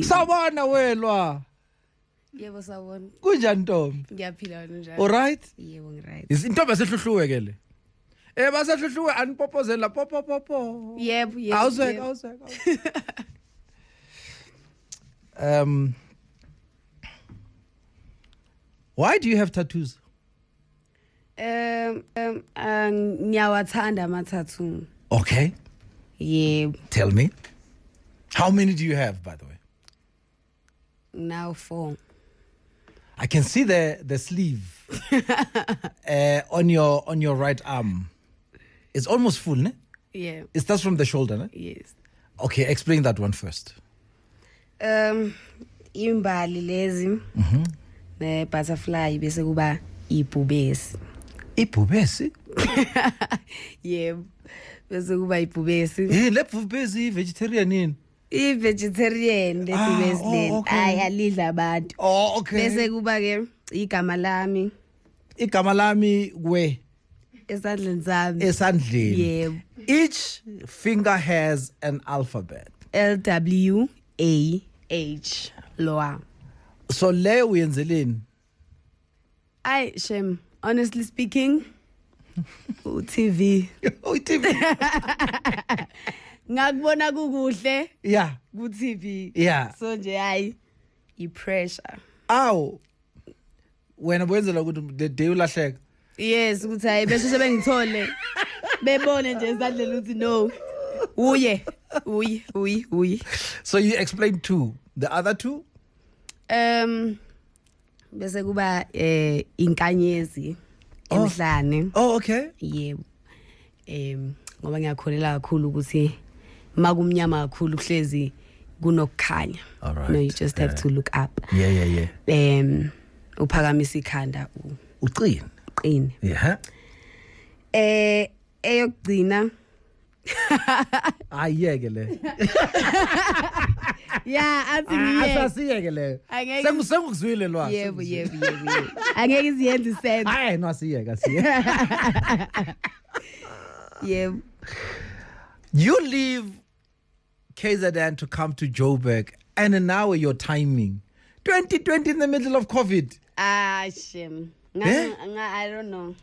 Sawubona welwa. Yebo sawubona. Kunjani Ntombi? Ngiyaphila wena njani? All right? Yebo ngiright. Izintombi esehluhluwe ke le. Basehluhluwe anipopozela popo. Yebo. Awuzweka. Why do you have tattoos? Ngiyawathanda ama-tattoo. Okay. Yebo. Tell me. How many do you have, by the way? Now 4. I can see the sleeve on your right arm. It's almost full, ne? Yeah. It starts from the shoulder, ne? Yes. Okay, explain that one first. Imbali lezi. Ne butterfly bese kuba ibhubesi. Ibhubesi? Yebo. Bese kuba ibhubesi. Le bhubesi vegetarian yini? I-vegetarian lebhubesi leli. Hayi alidla abantu. Oh, okay. Bese kuba ke igama lami. Igama lami kwe Esandleni sami. esandleni. Yebo. Each finger has an alphabet. LWAH. Lwah. So le uyenzeleni? Ay Shem, honestly speaking, TV. TV. Ngakubona kukuhle Yeah. ku TV. Yeah. So nje hayi i-pressure. Aw. Wena bwenzela ukuthi the day ulahleka. Yes, ukuthi hayi bese sebengithole. Bebone nje esandleni uthi no. Uye. So you explained 2. The other 2? Bese kuba inkanyezi emhlane. Oh, okay. Yebo. Ngoba ngiyakholela kakhulu ukuthi makumnyama kakhulu kuhlezi kunokukhanya. All right. No, you just have to look up. Yeah. Uphakamisa ikhanda Uqine. uqine. Yeah. Eyokugcina. Ayeke le. Yeah, athi ngiye. Asasiyeke le. Sengikuzwile Lwah. Yebo. Angeke iziyenze sense. Hayi no asiyeke. Yebo. You leave KZN to come to Joburg, and now your timing. 2020 in the middle of COVID. Shem. Eh? I don't know.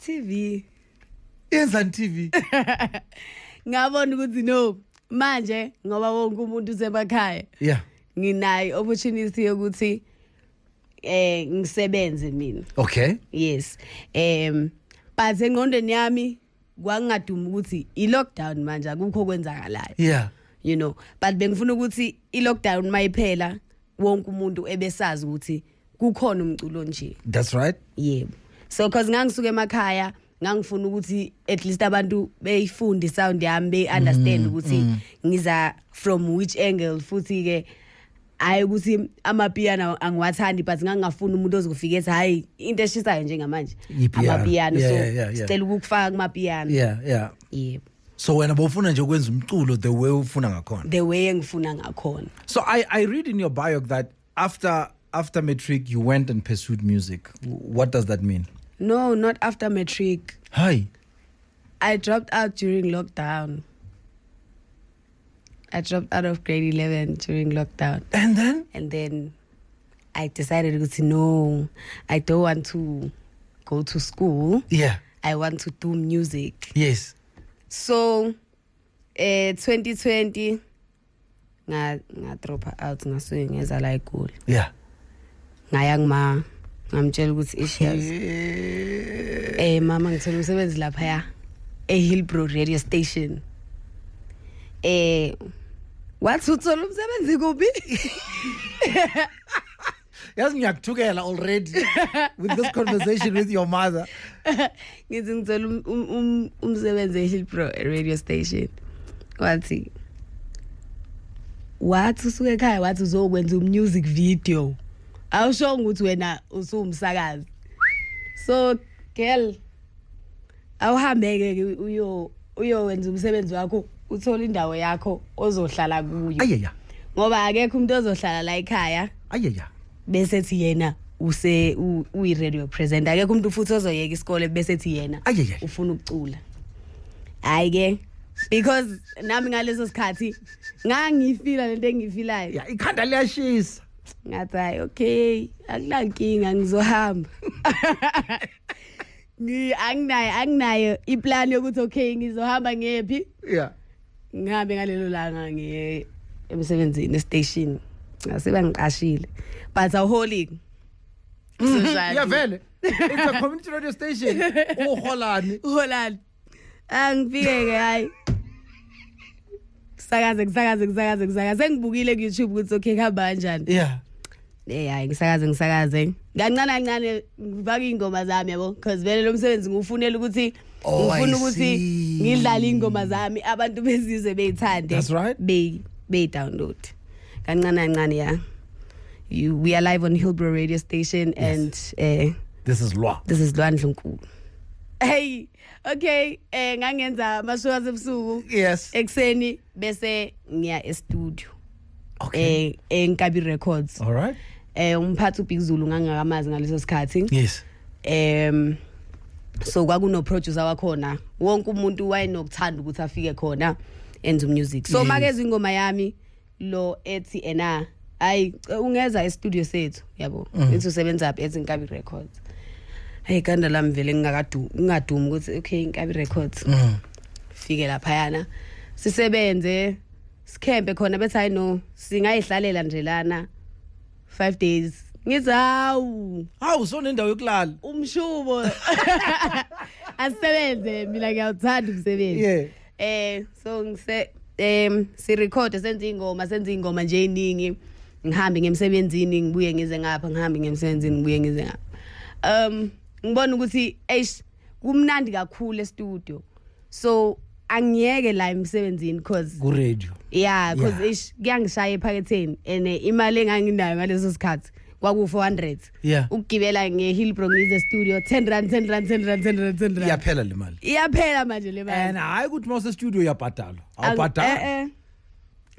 TV. Yenzani TV? Ngabona ukuthi no manje ngoba wonke umuntu usemakhaya. Yeah. Nginayo opportunity yokuthi ngisebenze mina. Okay. Yes. But engqondweni yami kwangaduma ukuthi i-lockdown manje akukho kwenzakalayo. Yeah. You know, but bengifuna ukuthi i-lockdown mayiphela wonke umuntu ebesazi ukuthi kukhona umculo nje. That's right. Yebo. So cause ngangisuka emakhaya ngangifuna ukuthi at least abantu beyifunde sound yami be understand ukuthi ngiza from which angle futhi ke hayi ukuthi amapiano angiwathandi but ngangafuna umuntu ozofika ethi hayi into eshisayo njengamanje amapiano so sicela ukufaka kumapiano. Yeah. Yebo. So wena bofuna nje ukwenza umculo the way ufuna ngakhona. The way engifuna ngakhona. So I read in your bio that after matric you went and pursued music. What does that mean? No, not after matric. Hi. I dropped out during lockdown. I dropped out of grade 11 during lockdown. And then I decided to say, no, I don't want to go to school. Yeah. I want to do music. Yes. So, 2020, I drop out ngasuke ngeza la eGoli. Yeah. Ngaya ngamtshela ukuthi issues. Mama ngithola umsebenzi lapha ya eHillbrow radio station. Wathi uthola umsebenzi kuphi? Yazi ngiyakuthukela already with this conversation with your mother. Ngithi ngithola umsebenzi eHillbrow radio station. Wathi usuke ekhaya wathi uzokwenza music video. Awusho ukuthi wena usumsakazi. So girl awuhambeke uyowenza umsebenzi wakho uthola indawo yakho ozohlala kuyo. Ayaya. Ngoba akekho umuntu ozohlala la ekhaya. Ayaya. Bese thi yena uyi radio presenter. Akekho umuntu futhi ozoyeka isikole bese thi yena ufuna ukucula. Hayi ke because nami ngaleso sikhathi ngangifila lento engifilayo. Yeah, ikhanda liyashisa. Ngathi hayi okay, akulankinga ngizohamba. Anginayo iplan yokuthi okay ngizohamba ngephi. Yeah. Ngihambe ngalelo langa ngiye emsebenzini station. Ngasiba ngiqashile. But awholiki. Yeah, vele. It's a community radio station. Uholani. Uholani. Angifike ke hayi. Kusakaze sengibukile ku YouTube ukuthi okay kuhamba kanjani. Yeah. Hayi ngisakaze. Kancane ngifaka ingoma zami yabo because vele lo msebenzi ngufunela ukuthi ngifuna ukuthi ngidlale ingoma zami abantu bezizwe beyithande. That's right. Be download. Kancane yeah. We are live on Hillbrow radio station. Yes. And this is Lwah Ndlunkulu. Hey, okay, ngangenza amashow asebusuku. Yes. Ekseni bese ngiya e-studio. Okay. Enkabi Records. All right. Umphathi uBig Zulu ngangakamazi ngaleso sikhathi. Yes. So kwakuno producer wakhona. Wonke umuntu wayenokuthanda ukuthi afike khona enze music. So makeze ingoma yami lo ethi ena hayi ungeza e-studio sethu yabo. Ethi usebenza apha ethi Nkabi Records. Hey kanda lami vele ngingadumi ukuthi okay Nkabi Records. Fike lapha yana. Sisebenze sikhempe khona bethi hayi no singayihlalela nje lana 5 days. Ngithi hawu so nendawo yokulala. Umshubo. Asisebenze mina ngiyawuthanda umsebenzi. Yeah. So ngise si record senze ingoma nje eningi. Ngihambe ngemsebenzini ngibuye ngize ngapha ngihambe ngemsebenzini ngibuye ngize ngapha. Ngibona ukuthi kumnandi kakhulu e-studio. So angiyeke la emsebenzini because ku radio. Yeah, because kuyangishaya ephaketheni and imali enganginayo ngaleso sikhathi kwaku 400. Yeah. Ukugibela ngeHillbrow ngize studio 10 rand. Iyaphela le mali. Iyaphela manje le mali. And hayi ukuthi mase studio uyabhadala. Awubhadala.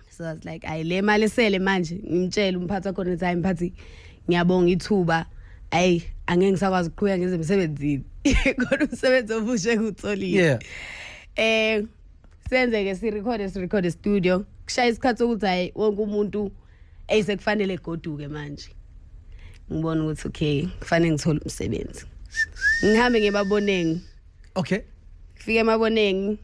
So I was like le mali sele manje ngimtshela umphathi wakho nethi hayi mphathi ngiyabonga ithuba. Ayi angeke ngisakwazi ukuqhubeka ngize emsebenzini. Kodwa umsebenzi obushe ngutholile. Yeah. Senze ke si record studio. Kushaya isikhathi sokuthi hayi wonke umuntu sekufanele egoduke manje. Ngibona ukuthi okay kufanele ngithole umsebenzi. Ngihambe ngebabonengi. Okay. Fike emabonengi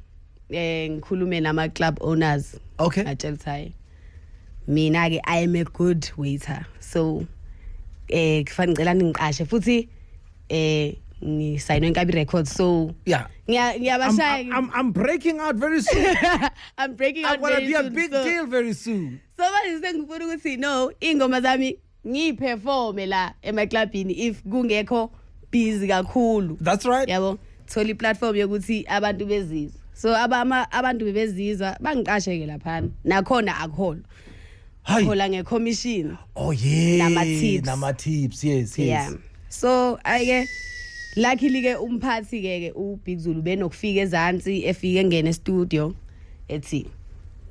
ngikhulume nama club owners. Okay. Ngitshela ukuthi mina ke I am a good waiter. So kufanele ngicela ngiqashe futhi ngisayinwe Nkabi Records. So yeah. I'm breaking out very soon. I'm breaking out very soon. I'm gonna be a big deal very soon. So manje sengifuna ukuthi no ingoma zami ngiyiperforme la emaclubini if kungekho busy kakhulu. That's right. Yabo thola iplatform yokuthi abantu bezizwa. So abantu bebezizwa bangiqasheke lapha nakhona akuholo. Hola ngecommission. Oh yeah. Nama tips. Yes. Yeah. So ayike luckily ke umphathi ke uBig Zulu benokufika ezantsi efike ngene e-studio ethi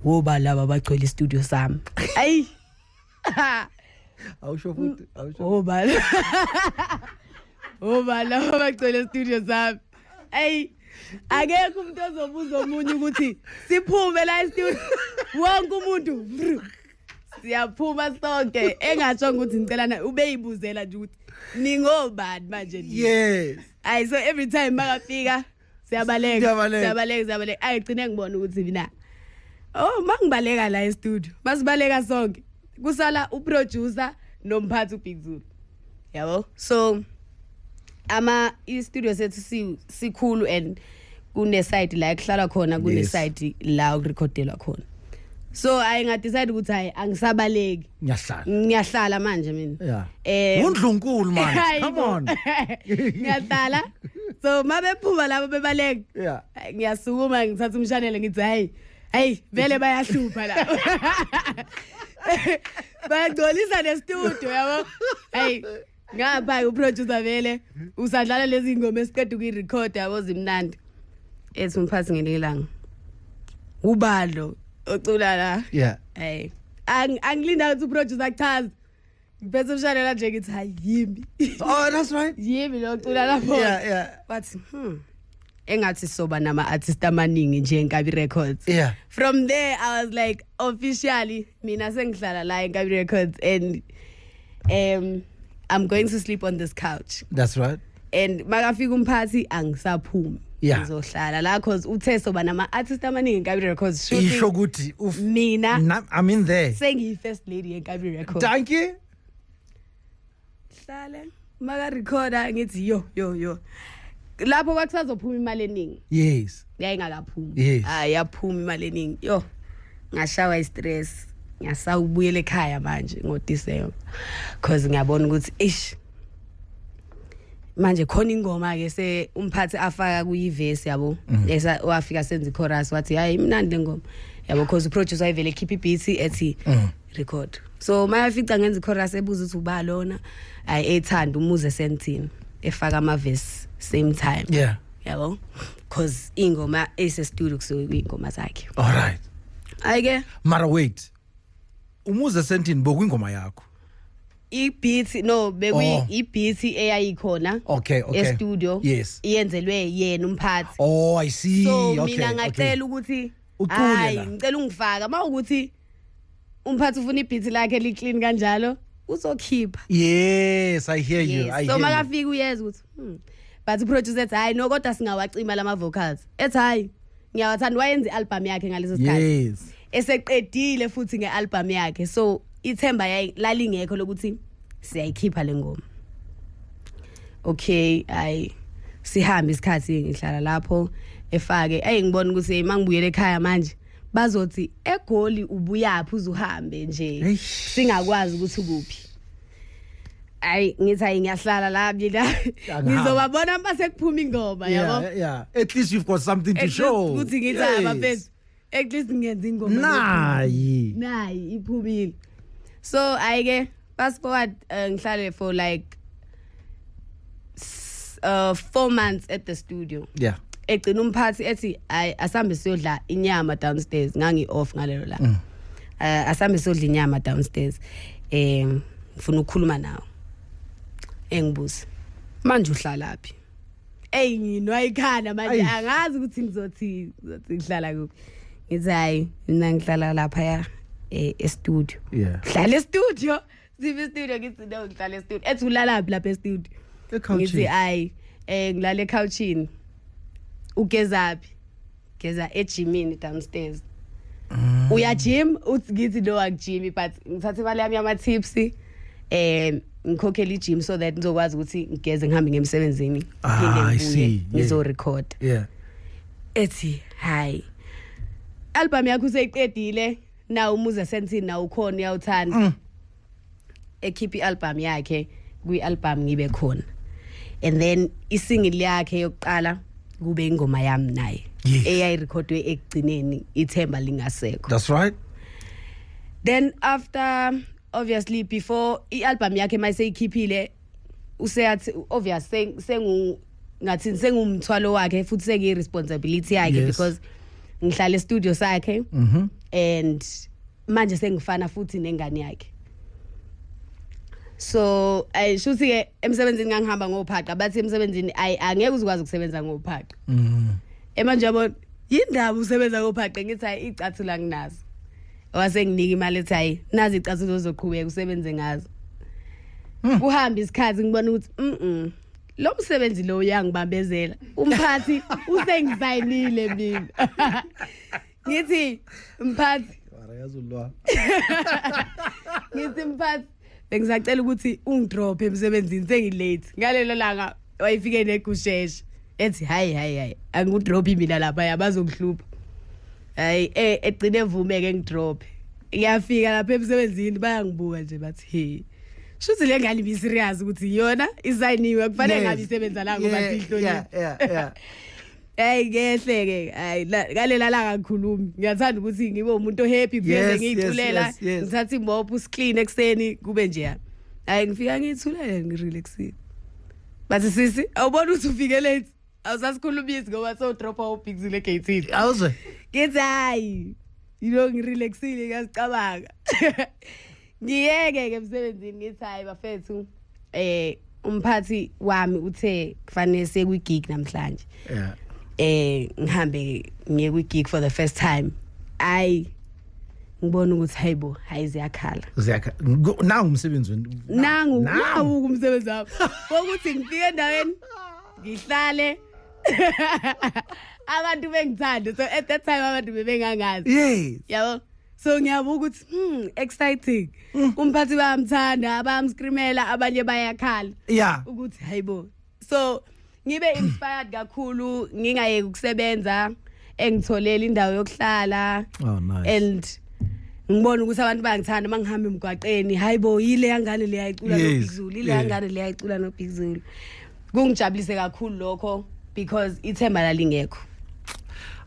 woba laba bagcwele i-studio sami. Ayi. Awusho futhi woba laba bagcwele i-studio sami. Ayi. Akekho umuntu ozobuza omunye ukuthi siphume la e-studio. Wonke umuntu siyaphuma sonke engatsho ukuthi ngicela ubeyibuzela nje ukuthi ningobani manje. Yes. So every time makafika siyabaleka ayigcine ngibona ukuthi mina mangibaleka la e-studio masibaleka sonke kusala uproducer nomphathi uBig Zulu yabo. So i-studio sethu sikhulu and kune site la ekuhlala khona kune site la ukurecordelwa khona. So ngadecide ukuthi hayi angisabaleki. Ngiyahlala manje mina. Yeah. Undlunkulu manje. Come on. Ngiyahlala. So mabephuma labo bebaleka. Yeah. Ngiyasukuma ngithatha umshanele ngithi hayi vele bayahlupha la. Bayagcolisa ne-studio yabo. Ngapha uproducer vele usadlala lezi ngoma esiqeda ukuyirecord yabo zimnandi. Ethi umphathi ngelilanga. Ubalo ocula la. Yeah. Angilinda ukuthi uproducer akuchaze. Ngibese umshanela nje ngithi hayi yimi. Oh, that's right. Yimi lo ocula lapho. Yeah. But engathi soba nama artist amaningi nje eNkabi Records. Yeah. From there I was like officially mina sengihlala la eNkabi Records and I'm going to sleep on this couch. That's right. And makafika umphathi angisaphumi. Yeah. Ngizohlala la cause uthe soba nama artist amaningi eNkabi Records shooting. Isho ukuthi Mina I'm in there. sengiyi first lady eNkabi Records. Thank you. Hlale maka recorder ngithi yo lapho kwakusazophuma imali eningi. Yes. Yayingakaphumi. Yes. Yaphuma imali eningi. Yo. Ngashawa istress. Ngasawubuyela ekhaya manje ngoDecember. Cause ngiyabona ukuthi ish manje khona ingoma ke se umphathi afaka kuyiverse yabo. Esa wafika senza ichorus wathi hayi imnandi ngoma. Yabo cause uproducer ayivele keep ibeat ethi record. So mayafica ngenza ichorus ebuza ukuthi uba lona ethanda umuze sentini efaka ama verse same time. Yeah. Yabo cause ingoma ese studio kusuke ingoma zakhe. All right. Ayike Mara wait. Umuze sentini bokwingoma yakho. I-beat no i-beat eyayikhona Okay. e-studio Yes. iyenzelwe yena umphathi. Oh, I see. So Okay. mina ngacela ukuthi ucule la. ngicela ungifaka mawukuthi umphathi ufuna i-beat lakhe li-clean kanjalo uzokhipha. Yes, I hear you. Yes. I So hear you. makafika uyeza ukuthi but uproducer ethi hayi no kodwa singawacima lama vocals. Ethi hayi ngiyawathanda wayenza i-album yakhe ngaleso sikhathi. Yes. Eseqedile futhi nge-album yakhe. So ithemba lalingekho lokuthi siyayikhipha lengoma. Okay, sihambe isikhathi ngihlala lapho efake ngibona ukuthi mangibuyele ekhaya manje bazothi eGoli ubuyaphi uzuhambe nje singakwazi ukuthi ukuphi. Ngithi ngiyahlala la mina ngizobabona base kuphuma ingoma yabo. Yeah. At least you've got something to show. Ukuthi ngithi abafethu at least ngiyenza ingoma. Nayi iphumile. So ayike fast forward ngihlale for like 4 months at the studio. Yeah. Egcina umphathi ethi asambe siyodla inyama downstairs ngangi off ngalelo la. Asambe siyodla inyama downstairs. Ngifuna ukukhuluma nawe. Engibuza. Manje uhlalapi? Nginwa ikhanda manje angazi ukuthi ngizothi ngihlala kuphi. Ngithi hayi mina ngihlala lapha ya e-studio. Yeah. Hlala e-studio. Sibe studio ngithi no ngihlala e-studio. Ethi ulalaphi lapha e-studio? Ngithi hayi ngilala e-couchini. Ugezaphi? Geza e-gymini downstairs. Uya gym uthi ngithi no akujimi but ngithatha imali yami yama tips ngikhokhela i-gym so that ngizokwazi ukuthi ngigeze ngihambe ngemsebenzini phinde ngibuye ngizo record. Yeah. Ethi hayi album yakho useyiqedile na umuze sentini na ukhona uyawuthanda. Ekhipha i-album yakhe kwi-album ngibe khona. And then isingle yakhe yokuqala kube ingoma yami naye. Eyayirecordwe ekugcineni ithemba lingasekho. That's right. Then after obviously before i-album yakhe mayiseyikhiphile useyathi obvious ngathi sengumthwalo wakhe futhi sengiyi-responsibility yakhe because ngihlala e-studio sakhe and manje sengifana futhi nengane yakhe. So shuthi ke emsebenzini ngangihamba ngophaqa bathi emsebenzini angeke uzikwazi ukusebenza ngophaqa. Manje yabo yindaba usebenza ngophaqa ngithi hayi icathula nginazo. Wasenginika imali ethi hayi nazi icathulo zoqhubeka usebenze ngazo. Kuhamba isikhathi ngibona ukuthi lo msebenzi lo uyangibambezela. Umphathi usengisayinile mina. Ngithi mphathi yazulwa. Ngithi mphathi bengisacela ukuthi ungidrop emsebenzini sengilate. Ngalelo langa wayifike negusheshe. Ethi hayi angudrop mina lapha yabazongihlupa. Hayi egcine evumeke ngidrop. Ngiyafika lapha emsebenzini bayangibuka nje bathi hey. Shuthi le ngane ibi serious ukuthi yona isayiniwe kufanele ngabe isebenza la ngoba sihlonile. Yeah. Hey ngehleke hayi ngalela la ngakhulumi. Ngiyathanda ukuthi ngibe umuntu happy kuyenze ngiyiculela. Ngithatha imbopho usiclean ekseni kube nje. Hayi ngifika ngithulela ngirelaxile. Bathi sisi awubona ukuthi ufike late. Awusasikhulumisi ngoba so drop out big zile gate. Awuze. Ngithi hayi ngirelaxile ngiyacabanga. Ngiyeke ke emsebenzini ngithi hayi bafethu umphathi wami uthe kufanele sekwi gig namhlanje. Yeah. ngihambe ngiye kwi gig for the first time ngibona ukuthi hayibo hayi ziyakhala nangu umsebenzi nangu umsebenzi wakho ukuthi ngifike endaweni ngihlale abantu bengithanda so at that time abantu bebengangazi yes yabo so ngiyabuka ukuthi exciting umphathi bayamthanda abamscreamela abanye bayakhala yeah ukuthi hayibo so ngibe inspired kakhulu ngingayeki ukusebenza engitholela indawo yokuhlala oh nice and ngibona ukuthi abantu bayangithanda mangihamba emgwaqeni hayibo yile yangane le yayicula noBigzulu ile yangane le yayicula noBigzulu kungijabulise kakhulu lokho because ithemba lalingekho.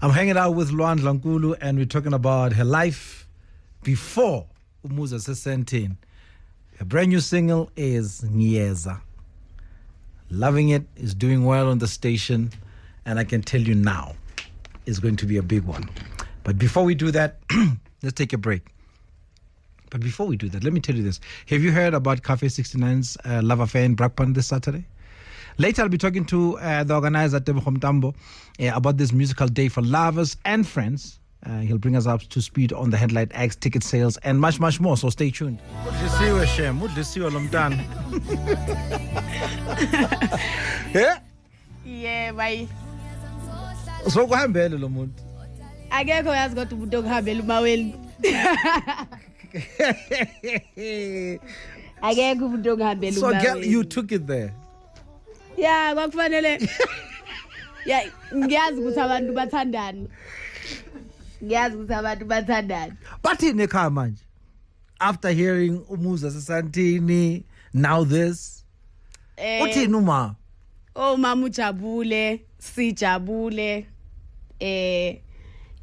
I'm hanging out with Lwah Ndlunkulu and we're talking about her life before Umuza Sesentini. Her brand new single is Ngiyeza. Loving it, is doing well on the station, and I can tell you now it's going to be a big one. But before we do that, let's take a break. But before we do that, let me tell you this. Have you heard about Cafe 69's Love Affair in Brakpan this Saturday? Later, I'll be talking to the organizer, Tebogo Mtambo, about this musical day for lovers and friends. He'll bring us up to speed on the headline acts, ticket sales, and much, much more. So stay tuned. Yeah? Yeah, bye. So go ahead, lo muntu. Akekho yazi kodwa umuntu okuhambela umaweni. Akekho umuntu okuhambela So umaweni. girl, you took it there. Yeah, kwakufanele. Yeah, ngiyazi ukuthi abantu bathandana. Ngiyazi ukuthi abantu bathandana. Bathini ekhaya manje? After hearing Umuza Sesentini, now this. Uthini uma? Oh mama ujabule, sijabule.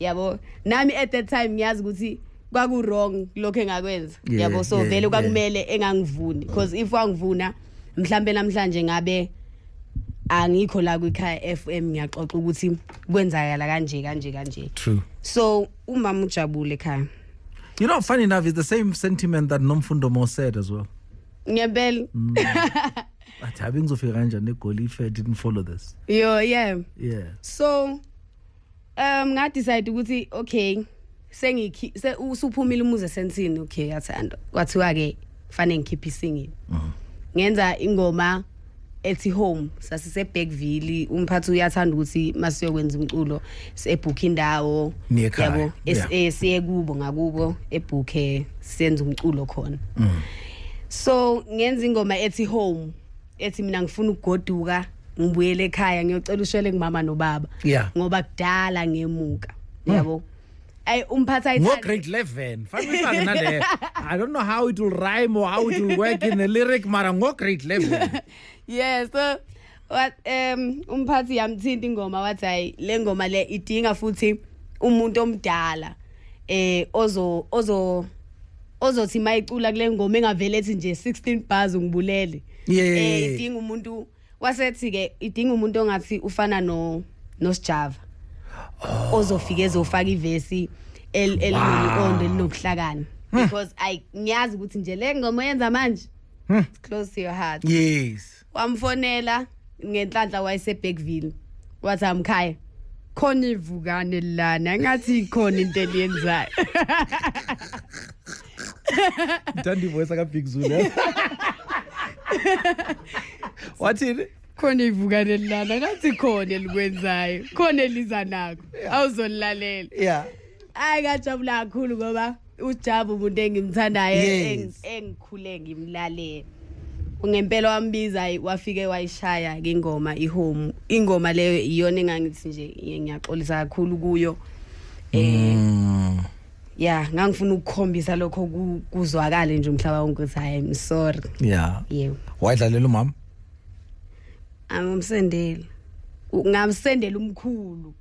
Yabo, nami at that time ngiyazi ukuthi kwaku wrong lokho engakwenza. Yabo, so vele kwakumele engangivuni because if wangivuna mhlambe namhlanje ngabe angikho la kwikhaya FM ngiyaxoxa ukuthi kwenzakala kanje. True. So umama ujabule ekhaya. You know, funny enough, it's the same sentiment that Nomfundo Mo said as well. Ngiyabela. But having Zofika kanjani egoli if I didn't follow this. Yeah. Yeah. So nga decide ukuthi okay usuphumile Umuza Sesentini okay yathanda kwathiwa ke fanele ngikhiphe isingini ngenza ingoma ethi home sasise Bergville umphathi uyathanda ukuthi masiyokwenza umculo sebooka indawo yabo siye kubo ngakubo ebooke senza umculo khona so ngenza ingoma ethi home ethi mina ngifuna ukugoduka ngibuyele ekhaya ngiyocela ushele ngimama nobaba ngoba kudala ngemuka yabo ay umphathi ayithanda grade 11 fanele nale I don't know how it will rhyme or how it will work in the lyric mara grade 11 yes so what umphathi yamthinta ingoma wathi hayi le ngoma le idinga futhi umuntu omdala ozothi mayicula kule ngoma engavele ethi nje 16 bars ungibulele idinga umuntu wasethi ke idinga umuntu ongathi ufana noSjava ozofika ezofaka ivesi elinondo elinokuhlakana because ngiyazi ukuthi nje le ngoma yenza manje close to your heart yes wamfonela ngenhlanhla wayese Bergville wathi amkhaya khona ivukane lana ngathi ikhona into eliyenzayo Dandi voice aka Bigzulu wathini khona ivukane lana ngathi khona elikwenzayo khona eliza nako awuzolilalela yeah ngajabula kakhulu ngoba uJabu umuntu engimthandayo engikhule ngimlalela ungempela wambiza wafike wayishaya ke ingoma ihome ingoma leyo iyona engangithi nje ngiyaxolisa kakhulu kuyo yeah ngangifuna ukukhombisa lokho kuzwakala nje umhlaba wonke ukuthi I'm sorry yeah wayidlalela umama amsendela ngamsendela umkhulu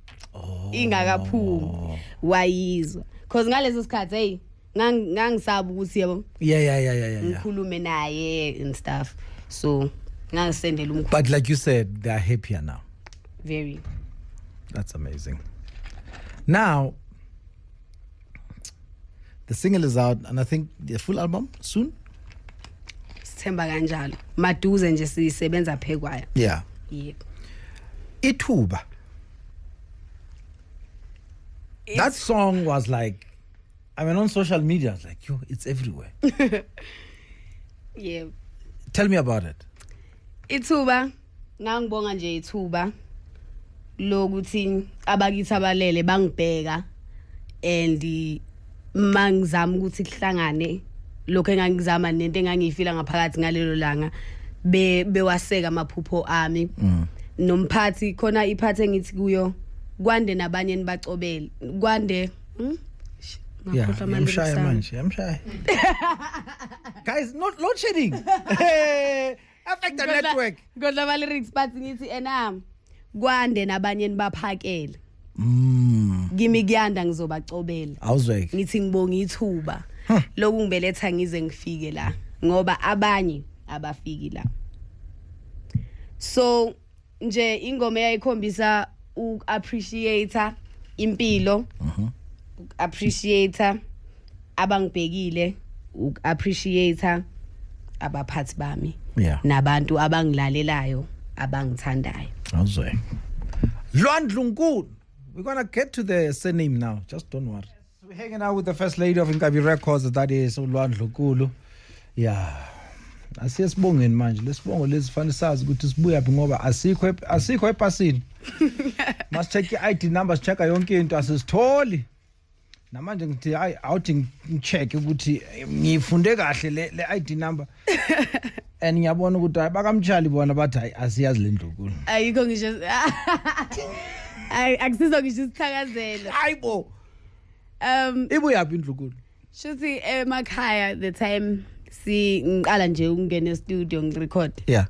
ingakaphumi wayizwa because ngaleso sikhathi hey ngangisaba ukuthi yabo yeah ngikhulume naye and stuff so ngangisendela umkhulu but like you said they are happier now very that's amazing now the single is out and I think the full album soon sithemba kanjalo maduze nje sisebenza phekwaya yeah yebo ithuba That song was like, I mean, on social media, I was like, yo, it's everywhere. Yeah. Tell me about it. Ithuba ngangibonga nje ithuba lokuthi abakithi abalele bangibheka and mangizama ukuthi kuhlangane lokho engangizama nento engangifila ngaphakathi ngalelo langa bewaseka amaphupho ami nomphathi khona iphathi engithi kuyo kwande nabanye nibacobele kwande Yeah, I'm shy, guys, not load shedding. Affect the network. Godla ama lyrics but ngithi enam kwande nabanye nibaphakele. Kimi kuyanda ngizobacobela. Awuzweki. Ngithi ngibonga ithuba lokhu ngibeletha ngize ngifike la ngoba abanye abafiki la. So nje ingoma eyayikhombisa uappreciate impilo. Appreciate abangibhekile, appreciate abaphathi bami. Yeah. Nabantu abangilalelayo, abangithandayo. Awuzwe. Lwah Ndlunkulu. We're going to get to the surname now. Just don't worry. We're hanging out with the first lady of Nkabi Records, that is Lwah Ndlunkulu. Yeah. Asiyesibongeni manje. Lesibongo lesifana sazi ukuthi sibuya phi ngoba asikho epasini. Must check your ID numbers, check yonke into asisitholi. Namanje ngithi awuthi ngicheck ukuthi ngifunde kahle le ID number. And ngiyabona ukuthi bakamtshali bona bathi asiyazi le Ndlunkulu. Ayikho ngisho akusizo ngisho isithakazelo. Hayibo. Ibuya phi Ndlunkulu? Shuthi emakhaya the time ngiqala nje ukungena e-studio ngirecord. Yeah.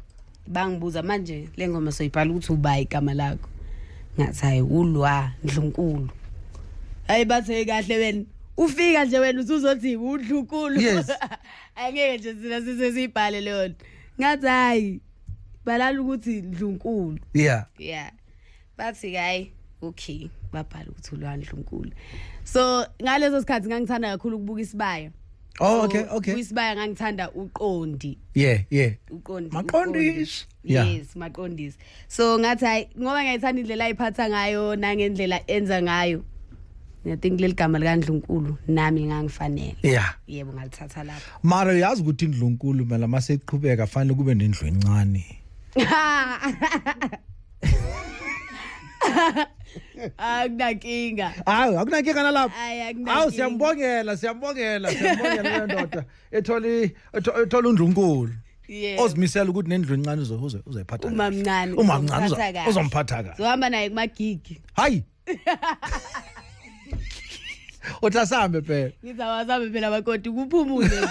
Bangibuza manje le ngoma soyibhala ukuthi uba igama lakho. Ngathi hayi uLwah Ndlunkulu. Hayi bathe kahle wena ufika nje wena usuzothi uNdlunkulu. Yes. Angeke nje sina sisibhale leyo nto. Ngathi hayi balala ukuthi Ndlunkulu. Yeah. Yeah. Bathi hayi okay babhala ukuthi uLwah Ndlunkulu. So ngaleso sikhathi ngangithanda kakhulu ukubuka isibaya. Oh, okay. Kwisibaya ngangithanda uqondi. Yeah. Uqondi. Maqondisi. Yeah. Yes, maqondisi. So ngathi hayi ngoba ngiyithanda indlela ayiphatha ngayo nangendlela enza ngayo. I think leli gama lika Ndlunkulu nami ngangifanele. Yeah. Yebo ngalithatha lapho. Mara yazi ukuthi Ndlunkulu mela mase iqhubeka fanele kube nendlu encane. Akunakinga. Akunankinga nalapho. Awu siyambongela le ndoda etholi uNdlunkulu. Yeah. Ozimisela ukuthi nendlu encane uzayiphatha. Umamncane. Umamncane uzomphatha kahle. Zohamba naye kumagigi. Hayi. Uthasambe phela. Ngizawasambe phela makoti kuphumule nje.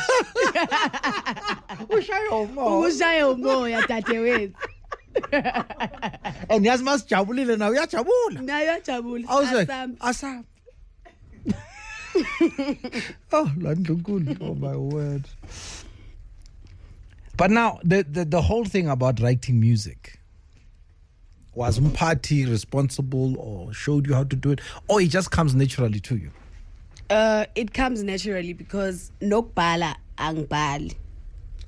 Ushaya umoya dadewethu. Ngiyazi masijabulile nawe uyajabula. Naye uyajabula. Asam. Oh, Lwah Ndlunkulu, oh my word. But now the whole thing about writing music, was umphathi responsible or showed you how to do it, or it just comes naturally to you? It comes naturally because nokubhala angibhali.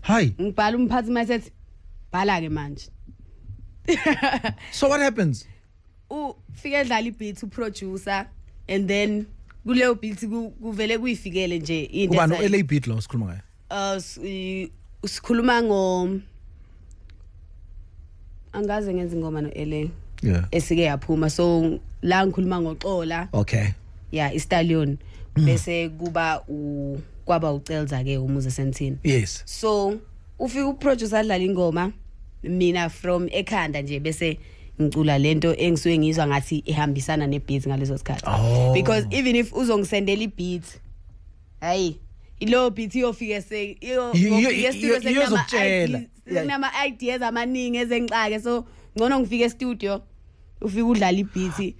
Hi. Ngibhala umphathi masethi bhala ke manje. So what happens? Ufika edlala ibeat uproducer and then kuleyo beat kuvele kuyifikele nje into. Ubani LA beat lo sikhuluma ngayo? Sikhuluma angaze ngenze ingoma no LA. Yeah. Esike yaphuma so la ngikhuluma ngoxola. Okay. Yeah, istallion. Bese kwaba ucelza ke umuze sentini. Yes. So ufika uproducer adlala ingoma mina from ekhanda nje bese ngicula lento engisuke ngizwa ngathi ihambisana nebeat ngaleso sikhathi. Because even if uzongisendela ibeat hayi ilo beat iyofika kunama ideas amaningi ezengixake so ngcono ngifike e-studio ufika udlala ibeat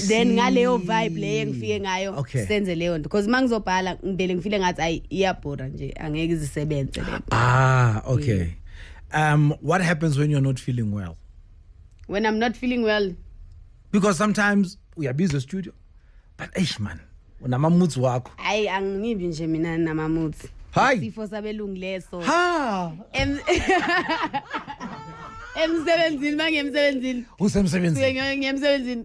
then ngaleyo vibe leyo engifike ngayo senze leyo nto because mangizobhala ngibele ngifile ngathi ayi iyabhora nje angeke izisebenze lento. Okay. What happens when you're not feeling well? When I'm not feeling well, because sometimes we are busy studio, but man, unamamoods wakho. Hayi angibi nje mina namamoods. Hayi. Sifo sabelungu leso. Ha. emsebenzini mangiyemsebenzini usemsebenzini ngiyemsebenzini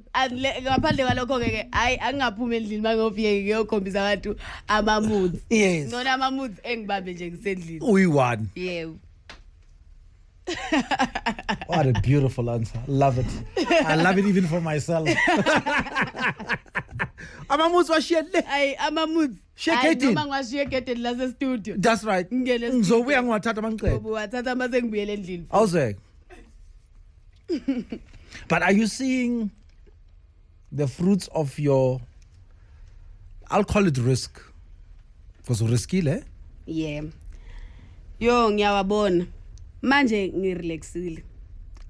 ngaphandle kwalokho ke hayi angingaphumi endlini mangiyofike ngiyokhombisa abantu ama-moods yes ngona ama-moods engibambe nje ngisendlini uyi-one yebo. What a beautiful answer. Love it. I love it even for myself. Ama-moods washiya le. Hayi ama-moods noma ngiwashiya egedeni lase studio. That's right. Ngizobuya ngiwathatha amangcebo. Ubuwathatha mase ngibuyele endlini. Awuzeke. But are you seeing the fruits of your, I'll call it risk, because riskile? Yeah. Yo ngiyawabona. Manje ngirelaxile.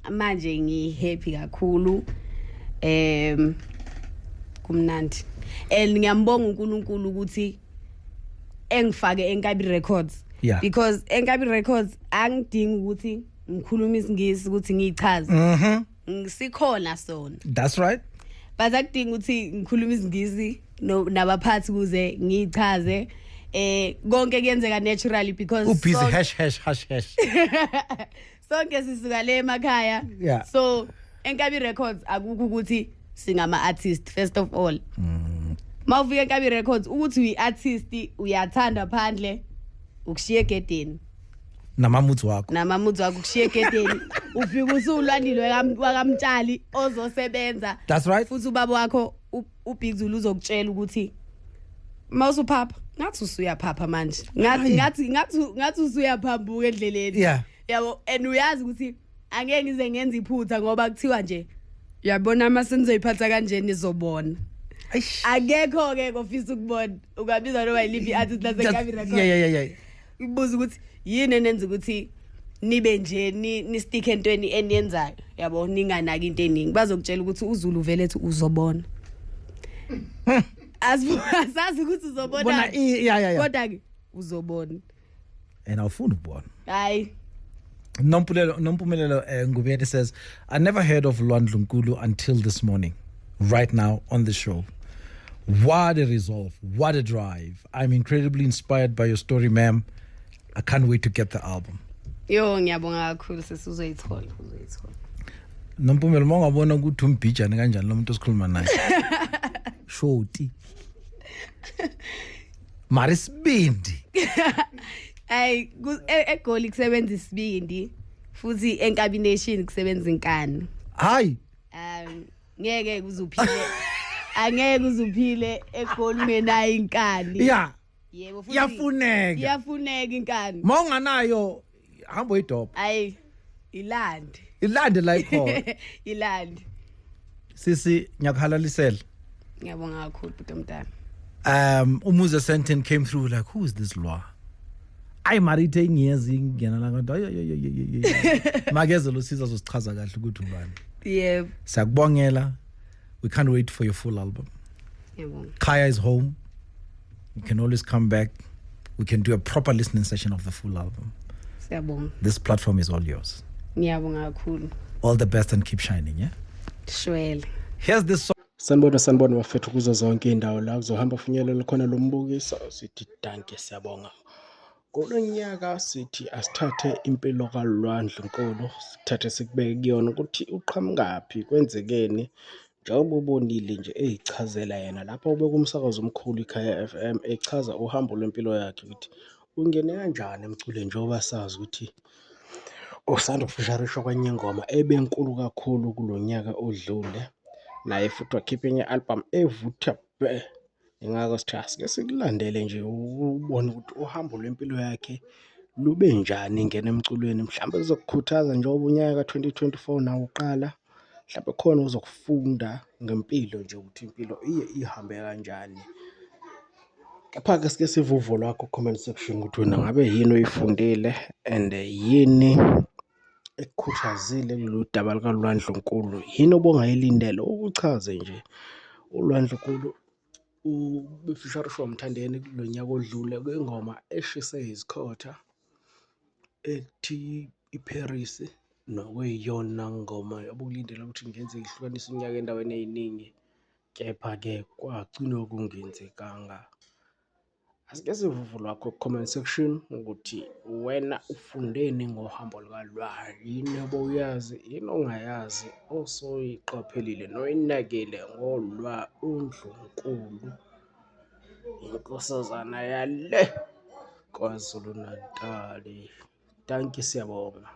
Manje ngihappy kakhulu. Kumnandi. And ngiyambonga uNkulunkulu ukuthi engifake eNkabi Records. Yeah. Because eNkabi Records angidingi ukuthi ngikhuluma isingisi ukuthi ngiyichaze. Sikhona sona. That's right. But akudingi ukuthi ngikhuluma isingisi nabaphathi kuze ngiyichaze. Konke kuyenzeka naturally because busy hash sonke sisuka le emakhaya. Yeah. So eNkabi Records akukho ukuthi singama artist first of all. Mawufika eNkabi Records ukuthi uyi-artist uyathanda phandle ukushiya egedeni. Namamoods wakho ukushiya egedeni ufika usulandile wakamtshali ozosebenza. That's right. Futhi ubaba wakho uBig Zulu uzokutshela ukuthi mawusuphapha ngathi usuyaphapha manje ngathi usuyaphambuka endleleni. Yeah. Yabo and uyazi ukuthi angeke ngize ngenza iphutha ngoba kuthiwa nje yabona masenzoyiphatha kanjeni izobona. Akekho ke ofisa ukubona ukabiza noma yilipi artist laseNkabi Records. Yeah. Ibuza ukuthi yini enenza ukuthi nibe nje ni stick entweni eniyenzayo yabo ninganaki into eningi bazokutshela ukuthi uZulu vele ethi uzobona. Asazi ukuthi uzobona. Yeah. Kodwa ke uzobona. And awufuna ukubona. Hayi. Nompumelelo Ngubeni says, I never heard of Lwah Ndlunkulu until this morning, right now on the show. What a resolve, what a drive. I'm incredibly inspired by your story, ma'am. I can't wait to get the album. Yo ngiyabonga kakhulu sesizoyithola. Nompumelelo mongabona ukuthi umbhijane kanjani lo muntu osikhuluma naye. Shoti. Marisbindi. Ay eGoli kusebenza isibindi futhi eNkabi Nation kusebenza inkani. Hayi. Ngeke uzuphile. Angeke uzuphile eGoli ungenayo inkani. Yeah. Yebo futhi iyafuneka inkani. Mawunganayo hamba idop. Hayi ilande la ikhona. Ilande. Sisi ngiyakuhalalisela. Ngiyabonga kakhulu bhuti omdala. Umuza Senten came through like, who is this Lwah? I married 10 years ngena la nto. Magezelo siza zosichaza kahle ukuthi ubani. Yebo. Siyakubongela. We can't wait for your full album. Yebo. Kaya is home. You can always come back. We can do a proper listening session of the full album. Siyabonga. This platform is all yours. Ngiyabonga kakhulu. All the best and keep shining, yeah? Shwele. Here's this song. Sanibona bafethu kuzo zonke indawo la kuzohamba finyelelo khona lo mbukiso sithi danke siyabonga. Kulonyaka sithi asithathe impilo kaLwah Ndlunkulu sithathe sikubeke kuyona ukuthi uqhamukaphi kwenzekeni njengoba ubonile nje ezichazela yena lapho ubeka umsakazo omkhulu iKhaya FM echaza uhambo lwempilo yakhe ukuthi ungene kanjani emculweni njengoba sazi ukuthi usanda kufisharisha kwenye ingoma ebenkulu kakhulu kulonyaka odlule. Naye futhi wakhipha enye album evutha be ingako sithasi sikulandele nje ubone ukuthi uhambo lwempilo yakhe lube njani ingena emculweni mhlawumbe kuzokukhuthaza njengoba unyaka ka2024 nawo uqala mhlawumbe khona uzokufunda ngempilo nje ukuthi impilo ihambe kanjani. Kepha ke sike sivuvo lwakho comment section ukuthi wena ngabe yini oyifundile and yini ekukhuthazile kulolu daba likaLwah Ndlunkulu yini obongayilindele ukuchaze nje uLwah Ndlunkulu ubefisharishwa umthandeni kulonyaka odlule kwengoma eshise izikhotha ethi iParis nokweyona ngoma obukulindela ukuthi ngenze ihlukanisa unyaka endaweni eziningi kepha ke kwagcina kungenzekanga. Asike sivuvu lwakho comment section ukuthi wena ufundeni ngohambo lukaLwah, yini obowuyazi, yini ongayazi, osoyiqaphelile noyinakile ngoLwah uNdlunkulu, inkosazana yale KwaZulu Natali. Dankie, siyabonga.